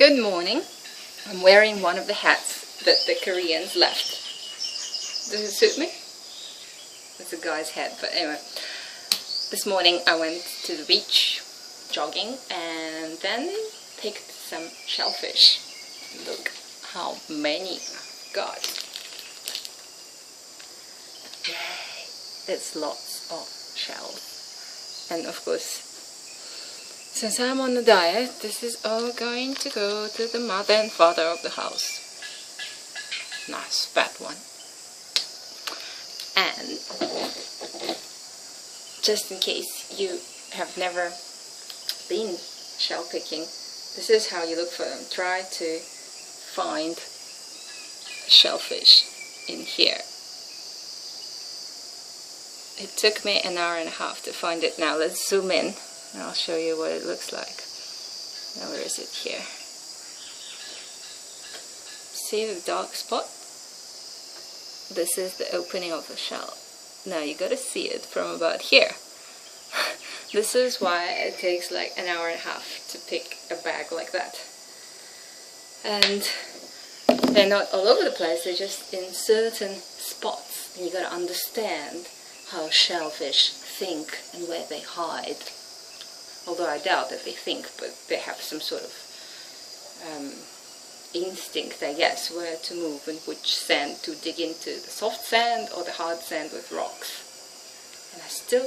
Good morning. I'm wearing one of the hats that the Koreans left. Does it suit me? It's a guy's hat, but anyway. This morning I went to the beach jogging and then picked some shellfish. Look how many I got. Yay! It's lots of shells. And of course, since I'm on a diet, this is all going to go to the mother and father of the house. Nice fat one. And just in case you have never been shell picking, this is how you look for them. Try to find shellfish in here. It took me an hour and a half to find it. Now let's zoom in and I'll show you what it looks like. Now where is it here? See the dark spot? This is the opening of the shell. Now you gotta see it from about here. This is why it takes like an hour and a half to pick a bag like that. And they're not all over the place, they're just in certain spots. And you gotta understand how shellfish think and where they hide. Although I doubt that they think, but they have some sort of instinct, I guess, where to move and which sand to dig into, the soft sand or the hard sand with rocks. And I still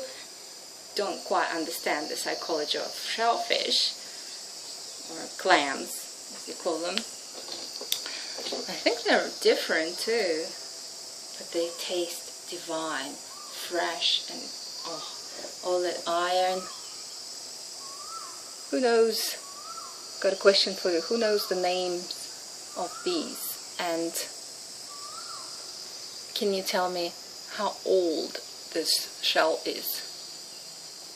don't quite understand the psychology of shellfish, or clams, as you call them. I think they're different too, but they taste divine, fresh, and all that iron. Who knows? Got a question for you. Who knows the names of these? And can you tell me how old this shell is?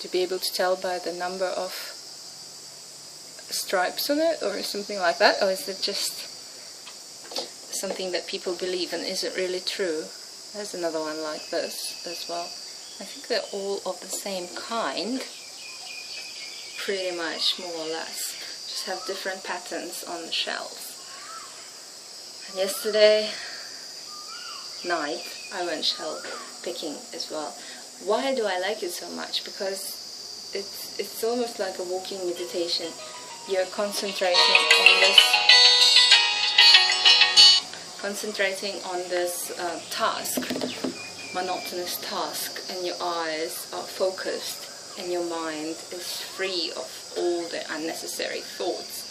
To be able to tell by the number of stripes on it or something like that? Or is it just something that people believe and isn't really true? There's another one like this as well. I think they're all of the same kind. Pretty much, more or less. Just have different patterns on the shells. And yesterday night I went shell picking as well. Why do I like it so much? Because it's almost like a walking meditation. You're concentrating on this task, monotonous task, and your eyes are focused and your mind is free of all the unnecessary thoughts.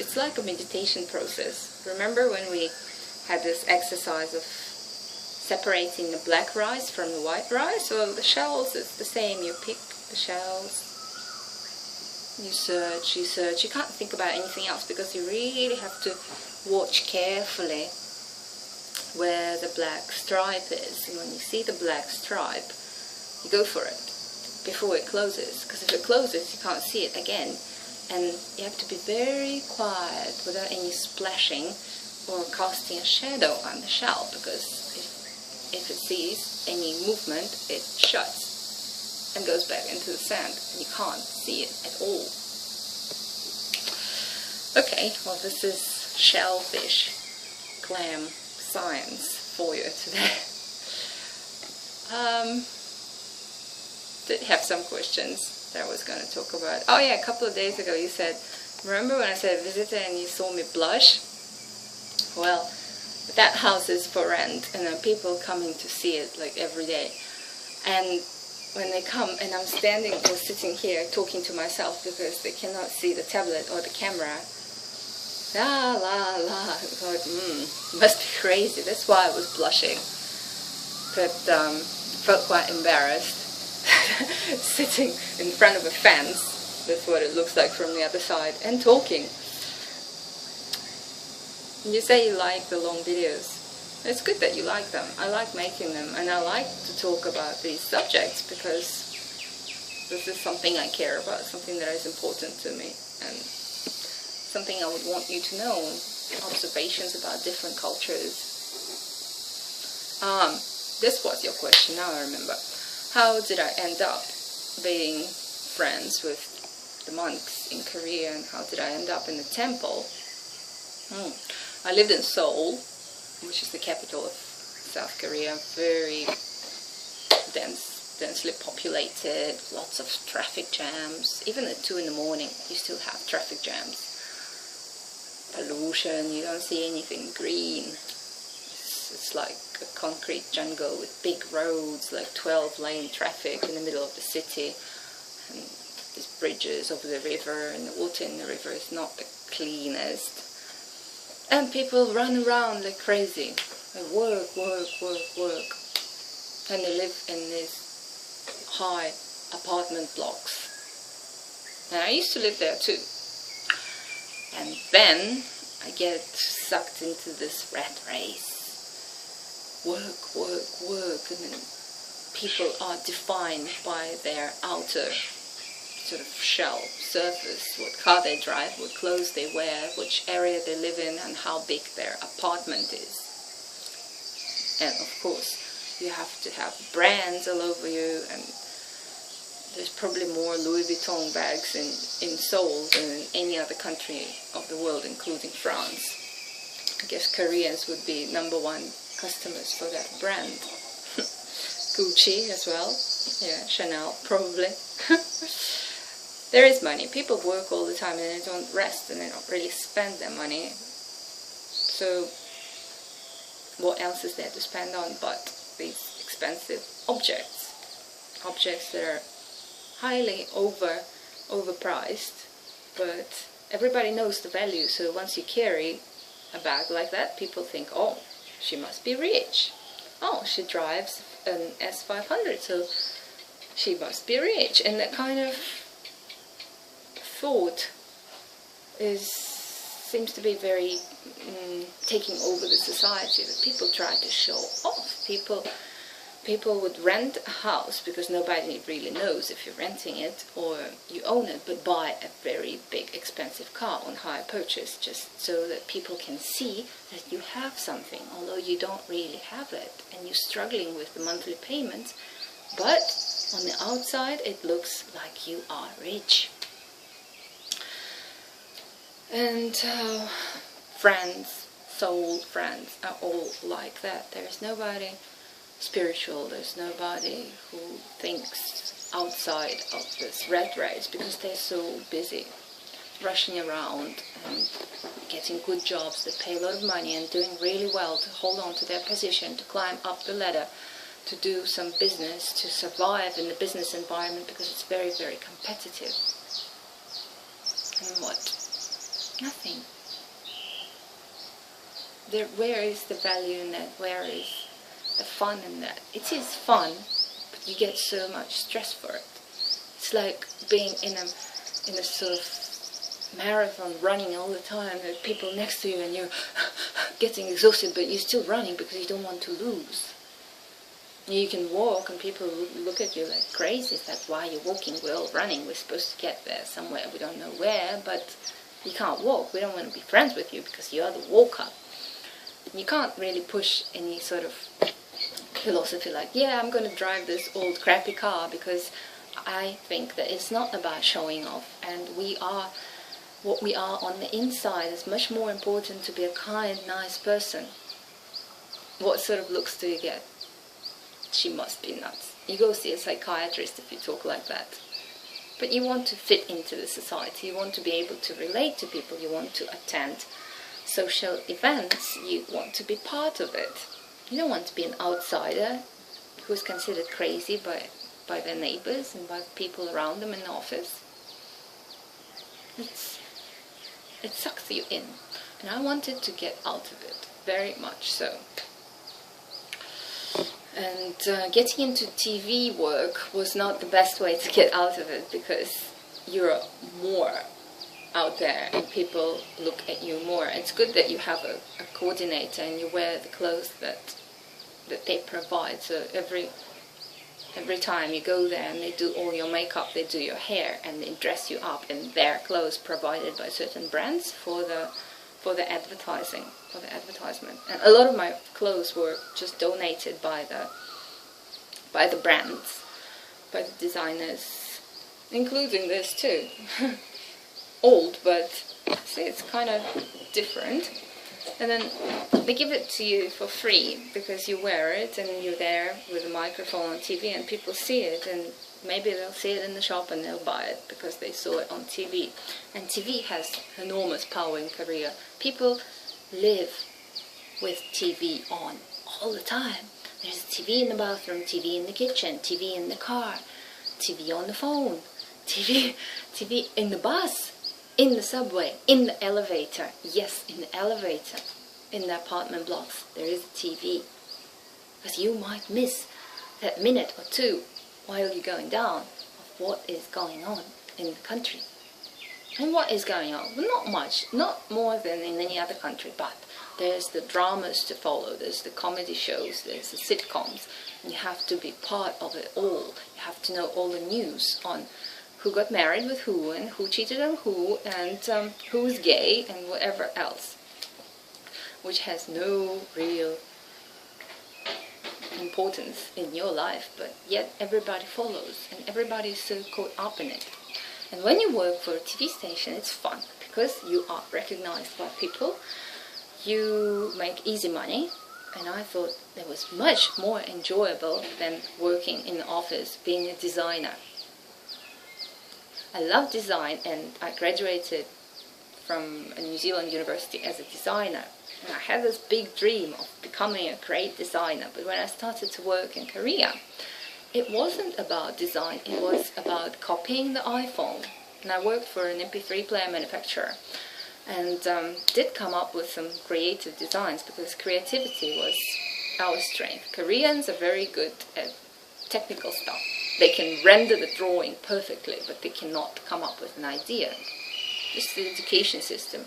It's like a meditation process. Remember when we had this exercise of separating the black rice from the white rice? Well, the shells, it's the same. You pick the shells, you search, you can't think about anything else because you really have to watch carefully where the black stripe is. And when you see the black stripe, you go for it before it closes, because if it closes you can't see it again, and you have to be very quiet without any splashing or casting a shadow on the shell, because if it sees any movement it shuts and goes back into the sand and you can't see it at all. Okay, well, this is shellfish clam science for you today. Did have some questions that I was going to talk about. Oh yeah, a couple of days ago you said, remember when I said visitor and you saw me blush? Well, that house is for rent and there are people coming to see it like every day. And when they come and I'm standing or sitting here talking to myself because they cannot see the tablet or the camera, la la la, I thought, must be crazy. That's why I was blushing. But felt quite embarrassed. Sitting in front of a fence, that's what it looks like from the other side, and talking. You say you like the long videos. It's good that you like them. I like making them, and I like to talk about these subjects because this is something I care about, something that is important to me, and something I would want you to know. Observations about different cultures. This was your question, now I remember. How did I end up being friends with the monks in Korea. And how did I end up in the temple? I lived in Seoul, which is the capital of South Korea, very densely populated, lots of traffic jams. Even at 2 in the morning, you still have traffic jams. Pollution, you don't see anything green. It's like a concrete jungle with big roads, like 12-lane traffic in the middle of the city. And these bridges over the river, and the water in the river is not the cleanest. And people run around like crazy. They work. And they live in these high apartment blocks. And I used to live there too. And then I get sucked into this rat race. Work. And then people are defined by their outer sort of shell, surface, what car they drive, what clothes they wear, which area they live in, and how big their apartment is. And of course, you have to have brands all over you, and there's probably more Louis Vuitton bags in Seoul than in any other country of the world, including France. I guess Koreans would be #1 customers for that brand. Gucci as well. Yeah, Chanel probably. There is money. People work all the time and they don't rest and they don't really spend their money. So what else is there to spend on but these expensive objects? Objects that are highly overpriced, but everybody knows the value. So once you carry a bag like that, people think, oh, she must be rich. Oh, she drives an S500, so she must be rich. And that kind of thought seems to be very taking over the society, that people try to show off. People would rent a house because nobody really knows if you're renting it or you own it, but buy a very big expensive car on hire purchase just so that people can see that you have something, although you don't really have it and you're struggling with the monthly payments, but on the outside it looks like you are rich. And friends, soul friends are all like that. There's nobody spiritual, there's nobody who thinks outside of this rat race because they're so busy rushing around and getting good jobs that pay a lot of money and doing really well to hold on to their position, to climb up the ladder, to do some business, to survive in the business environment because it's very, very competitive. And what? Nothing. Where is the value in that? Where is the fun in that? It is fun, but you get so much stress for it. It's like being in a sort of marathon, running all the time. There are people next to you and you're getting exhausted, but you're still running because you don't want to lose. You can walk and people look at you like crazy. Is that why you're walking? We're all running. We're supposed to get there somewhere. We don't know where, but you can't walk. We don't want to be friends with you because you're the walker. You can't really push any sort of philosophy like, yeah, I'm going to drive this old crappy car because I think that it's not about showing off, and what we are on the inside is much more important to be a kind, nice person. What sort of looks do you get? She must be nuts. You go see a psychiatrist if you talk like that. But you want to fit into the society, you want to be able to relate to people, you want to attend social events, you want to be part of it. You don't want to be an outsider who's considered crazy by their neighbors and by people around them in the office. It sucks you in. And I wanted to get out of it, very much so. And getting into TV work was not the best way to get out of it because you're more out there and people look at you more. It's good that you have a coordinator and you wear the clothes that they provide. So every time you go there and they do all your makeup, they do your hair and they dress you up in their clothes provided by certain brands for the advertising, for the advertisement. And a lot of my clothes were just donated by the brands, by the designers. including this too. Old, but see, it's kind of different. And then they give it to you for free because you wear it and you're there with a microphone on TV and people see it, and maybe they'll see it in the shop and they'll buy it because they saw it on TV. And TV has enormous power in Korea. People live with TV on all the time. There's TV in the bathroom, TV in the kitchen, TV in the car, TV on the phone, TV in the bus, in the subway, in the elevator. Yes, in the elevator, in the apartment blocks, there is a TV. Because you might miss that minute or two while you're going down of what is going on in the country. And what is going on? Well, not much, not more than in any other country, but there's the dramas to follow, there's the comedy shows, there's the sitcoms, and you have to be part of it all. You have to know all the news on who got married with who, and who cheated on who, and who's gay, and whatever else, which has no real importance in your life, but yet everybody follows, and everybody is so caught up in it. And when you work for a TV station, it's fun, because you are recognized by people, you make easy money, and I thought that was much more enjoyable than working in the office, being a designer. I love design, and I graduated from a New Zealand university as a designer. And I had this big dream of becoming a great designer. But when I started to work in Korea, it wasn't about design, it was about copying the iPhone. And I worked for an MP3 player manufacturer, and did come up with some creative designs, because creativity was our strength. Koreans are very good at technical stuff. They can render the drawing perfectly, but they cannot come up with an idea. Just the education system.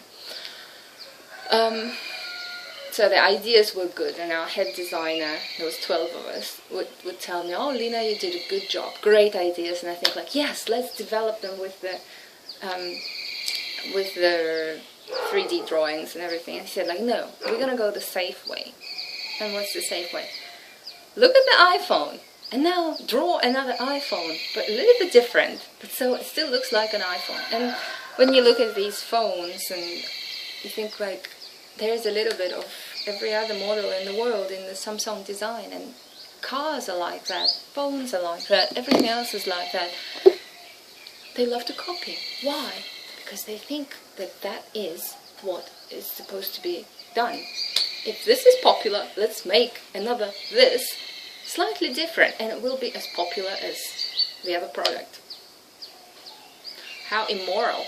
So the ideas were good, and our head designer, there was 12 of us, would tell me, "Oh, Lina, you did a good job, great ideas." And I think, like, yes, let's develop them with the 3D drawings and everything. And he said, like, no, we're gonna go the safe way. And what's the safe way? Look at the iPhone, and now draw another iPhone, but a little bit different, but so it still looks like an iPhone. And when you look at these phones, and you think, like, there's a little bit of every other model in the world in the Samsung design, and cars are like that, phones are like that, everything else is like that. They love to copy. Why? Because they think that that is what is supposed to be done. If this is popular, let's make another this, slightly different, and it will be as popular as the other product. How immoral.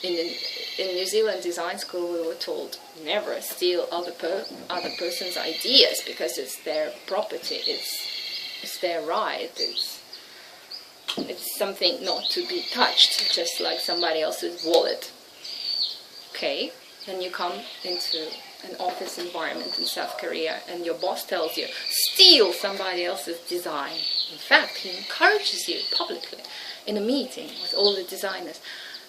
In New Zealand design school, we were told never steal other person's ideas, because it's their property, it's their right, it's something not to be touched, just like somebody else's wallet. Okay, then you come into an office environment in South Korea, and your boss tells you, steal somebody else's design. In fact, he encourages you publicly in a meeting with all the designers.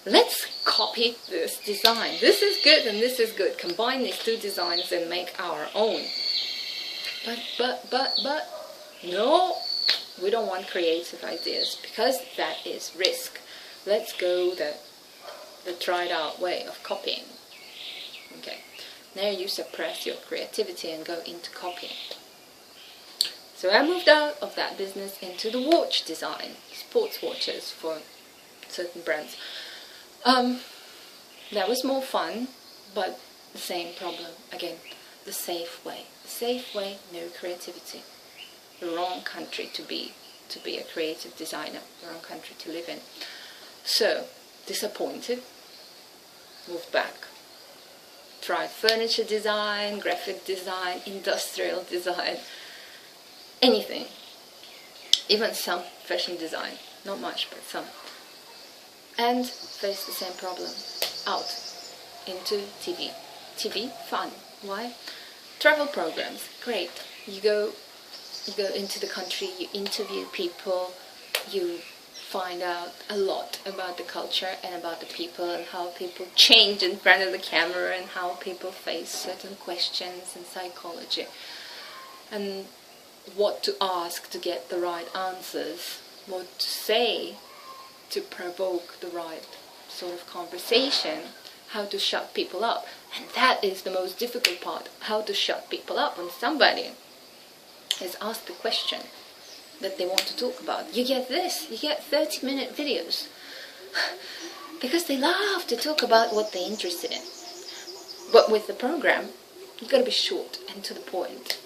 Let's copy this design. This is good and this is good. Combine these two designs and make our own. But, no, we don't want creative ideas, because that is risk. Let's go the tried out way of copying. Okay, now you suppress your creativity and go into copying. So I moved out of that business into the watch design, sports watches for certain brands. That was more fun, but the same problem. Again, the safe way. The safe way, no creativity. The wrong country to be a creative designer. The wrong country to live in. So, disappointed, moved back. Tried furniture design, graphic design, industrial design, anything. Even some fashion design. Not much, but some. And faced the same problem. Out into TV. TV, fun. Why? Travel programs, great. You go into the country, you interview people, you find out a lot about the culture and about the people, and how people change in front of the camera, and how people face certain questions and psychology, and what to ask to get the right answers. what to say to provoke the right sort of conversation, how to shut people up. And that is the most difficult part, how to shut people up when somebody is asked the question that they want to talk about. You get this, you get 30-minute videos because they love to talk about what they're interested in. But with the program, you've got to be short and to the point,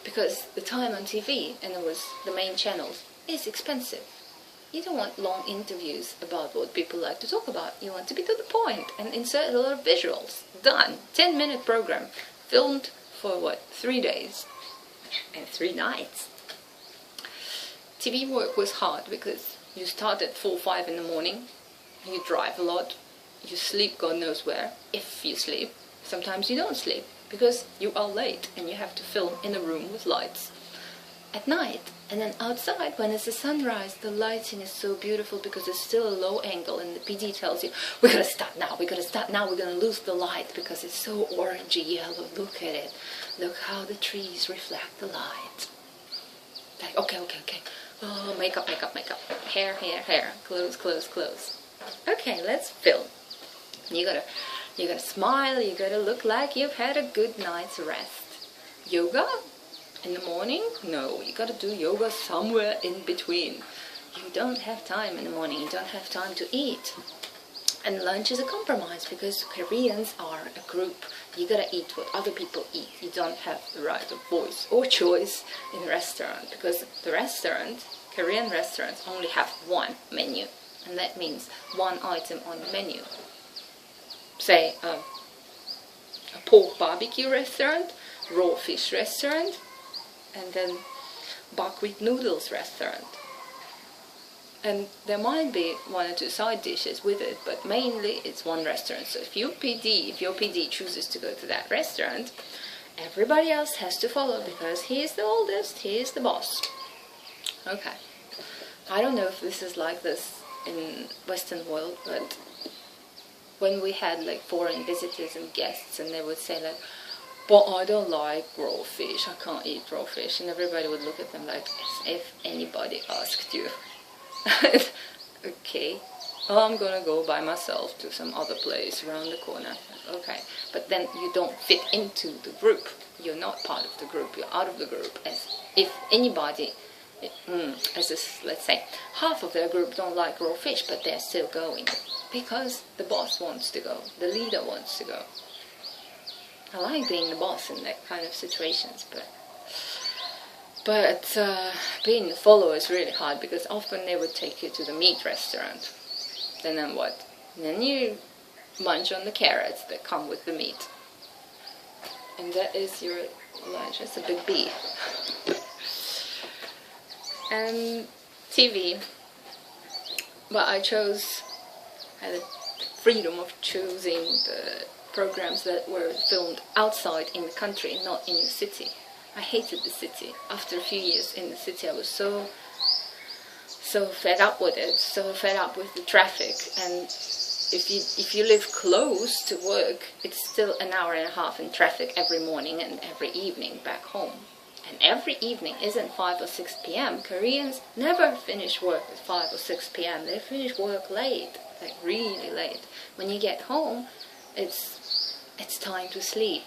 because the time on TV, and it was the main channels, is expensive. You don't want long interviews about what people like to talk about. You want to be to the point and insert a lot of visuals. Done. 10-minute program, filmed for what, 3 days and 3 nights. TV work was hard because you start at 4 or 5 in the morning, you drive a lot, you sleep God knows where, if you sleep. Sometimes you don't sleep because you are late and you have to film in a room with lights at night. And then outside, when it's the sunrise, the lighting is so beautiful because it's still a low angle, and the PD tells you, we gotta start now, we gotta start now, we're gonna lose the light because it's so orangey yellow, look at it, look how the trees reflect the light. Like, okay, oh, makeup, hair, clothes. Okay, let's film. You gotta smile, you gotta look like you've had a good night's rest. Yoga? In the morning? No, you gotta do yoga somewhere in between. You don't have time in the morning, you don't have time to eat. And lunch is a compromise because Koreans are a group. You gotta eat what other people eat. You don't have the right of voice or choice in a restaurant, because the restaurant, Korean restaurants, only have one menu. And that means one item on the menu. Say a pork barbecue restaurant, raw fish restaurant, and then buckwheat noodles restaurant. And there might be 1 or 2 side dishes with it, but mainly it's one restaurant. So if your PD chooses to go to that restaurant, everybody else has to follow because he is the oldest, he is the boss. Okay. I don't know if this is like this in Western world, but when we had like foreign visitors and guests, and they would say like, but I don't like raw fish, I can't eat raw fish, and everybody would look at them like as if anybody asked you. Okay, well, I'm gonna go by myself to some other place around the corner. Okay, but then you don't fit into the group, you're not part of the group, you're out of the group, as if anybody, let's say, half of their group don't like raw fish, but they're still going, because the boss wants to go, the leader wants to go. I like being the boss in that kind of situations, but being the follower is really hard, because often they would take you to the meat restaurant. Then what? Then you munch on the carrots that come with the meat. And that is your lunch. That's a big B. And TV. But I had the freedom of choosing the programs that were filmed outside in the country, not in the city. I hated the city. After a few years in the city, I was so fed up with it, so fed up with the traffic. And if you live close to work, it's still an hour and a half in traffic every morning and every evening back home. And every evening isn't 5 or 6 p.m. Koreans never finish work at 5 or 6 p.m. They finish work late, like really late. When you get home, it's time to sleep.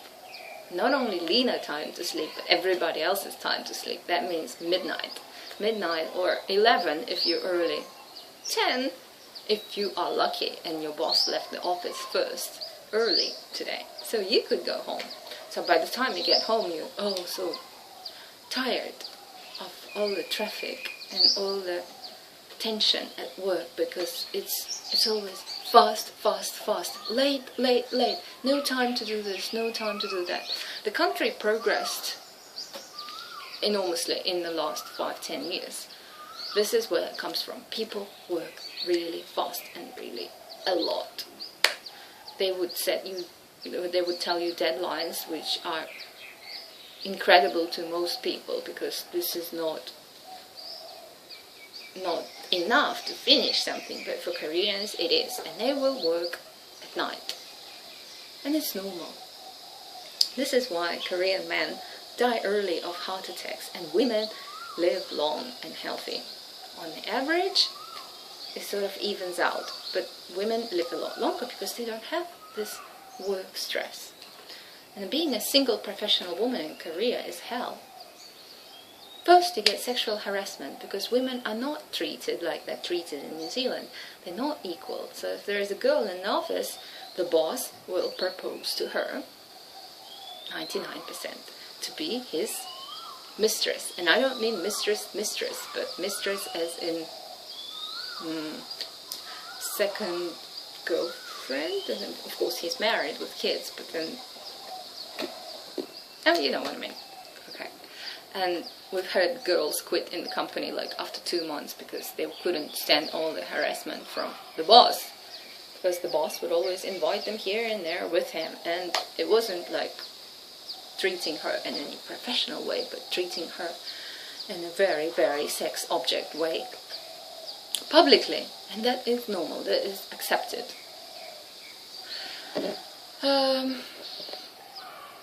Not only Lena time to sleep, but everybody else's time to sleep. That means midnight. Midnight, or 11 if you're early. 10 if you are lucky and your boss left the office first, early today. So you could go home. So by the time you get home, you're so tired of all the traffic and all the tension at work, because it's always fast, late, no time to do this, no time to do that. The country progressed enormously in the last 5-10 years. This is where it comes from. People work really fast and really a lot. They would tell you deadlines which are incredible to most people, because this is not enough to finish something, but for Koreans it is, and they will work at night, and it's normal. This is why Korean men die early of heart attacks and women live long and healthy. on the average, it sort of evens out. But women live a lot longer because they don't have this work stress. And being a single professional woman in Korea is hell. First, you get sexual harassment because women are not treated like they're treated in New Zealand. They're not equal. So if there is a girl in the office, the boss will propose to her, 99%, to be his mistress. And I don't mean mistress, but mistress as in second girlfriend. And then, of course, he's married with kids, but then, oh, you know what I mean. Okay. And we've heard girls quit in the company like after 2 months because they couldn't stand all the harassment from the boss. Because the boss would always invite them here and there with him, and it wasn't like treating her in any professional way, but treating her in a very, very sex object way publicly, and that is normal, that is accepted.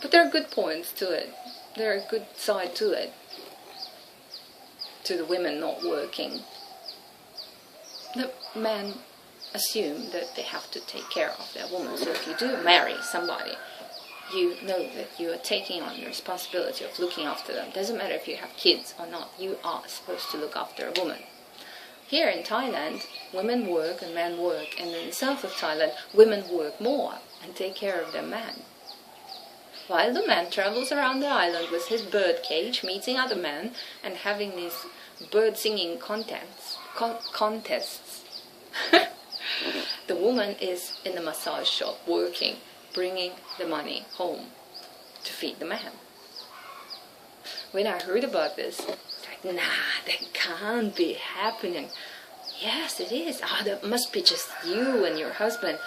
But there are good points to it. There are a good side to it, to the women not working. The men assume that they have to take care of their woman. So if you do marry somebody, you know that you are taking on the responsibility of looking after them. Doesn't matter if you have kids or not, you are supposed to look after a woman. Here in Thailand, women work and men work, and in the south of Thailand, women work more and take care of their men. While the man travels around the island with his bird cage, meeting other men and having these bird singing contests. The woman is in the massage shop working, bringing the money home to feed the man. When I heard about this, I was like, nah, that can't be happening. Yes, it is. That must be just you and your husband.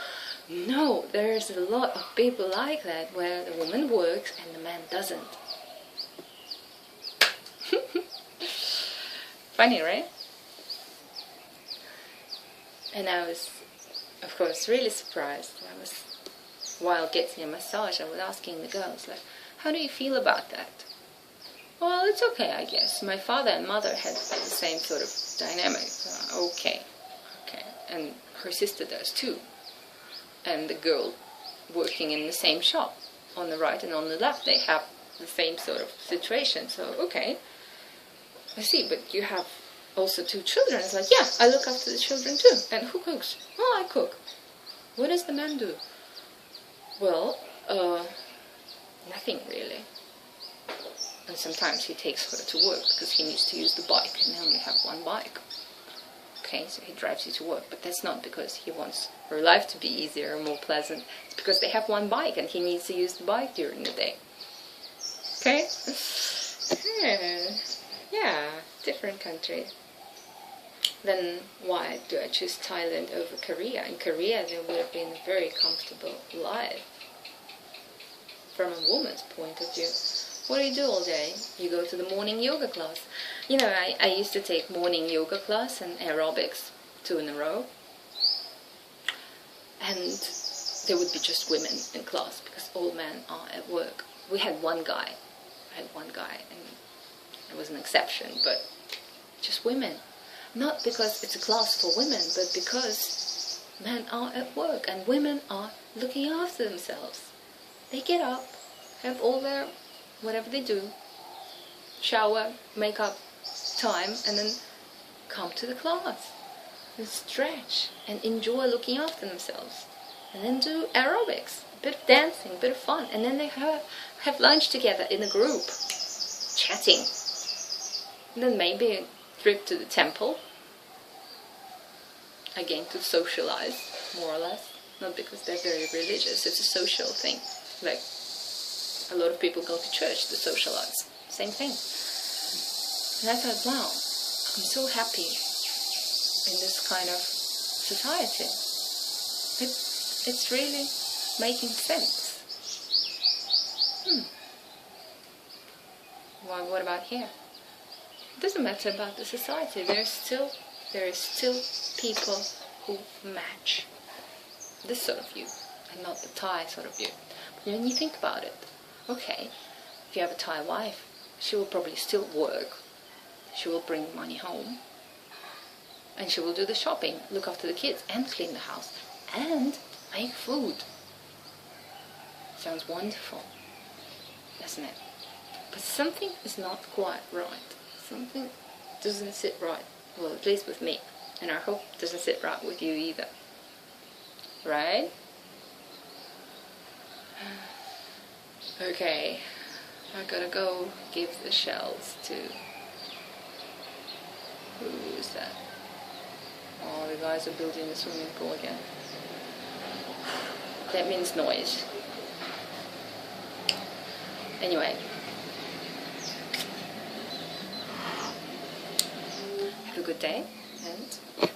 No, there's a lot of people like that where the woman works and the man doesn't. Funny, right? And I was, of course, really surprised. While getting a massage, I was asking the girls, like, how do you feel about that? Well, it's okay, I guess. My father and mother had the same sort of dynamic. Okay. And her sister does too. And the girl working in the same shop, on the right and on the left, they have the same sort of situation. So, okay, I see, but you have also 2 children. It's like, yeah, I look after the children too. And who cooks? Oh, I cook. What does the man do? Well, nothing really. And sometimes he takes her to work because he needs to use the bike, and they only have one bike. Okay, so he drives you to work, but that's not because he wants her life to be easier or more pleasant. It's because they have one bike and he needs to use the bike during the day. Okay? Yeah, different country. Then why do I choose Thailand over Korea? In Korea there would have been a very comfortable life from a woman's point of view. What do you do all day? You go to the morning yoga class. You know, I used to take morning yoga class and aerobics, 2 in a row. And there would be just women in class because all men are at work. We had one guy. And it was an exception, but just women. Not because it's a class for women, but because men are at work and women are looking after themselves. They get up, have all their whatever they do, shower, makeup time, and then come to the class and stretch and enjoy looking after themselves, and then do aerobics, a bit of dancing, a bit of fun, and then they have lunch together in a group, chatting, and then maybe a trip to the temple, again to socialize, more or less, not because they're very religious, it's a social thing, like a lot of people go to church to socialize. Same thing. And I thought, wow, I'm so happy in this kind of society. It's really making sense. Well, what about here? It doesn't matter about the society. There is still people who match this sort of view and not the Thai sort of view. But when you think about it, okay, if you have a Thai wife, she will probably still work. She will bring money home. And she will do the shopping, look after the kids, and clean the house, and make food. Sounds wonderful, doesn't it? But something is not quite right. Something doesn't sit right. Well, at least with me. And I hope it doesn't sit right with you either. Right? Okay, I gotta go give the shells to... Who is that? Oh, the guys are building the swimming pool again. That means noise. Anyway. Have a good day, and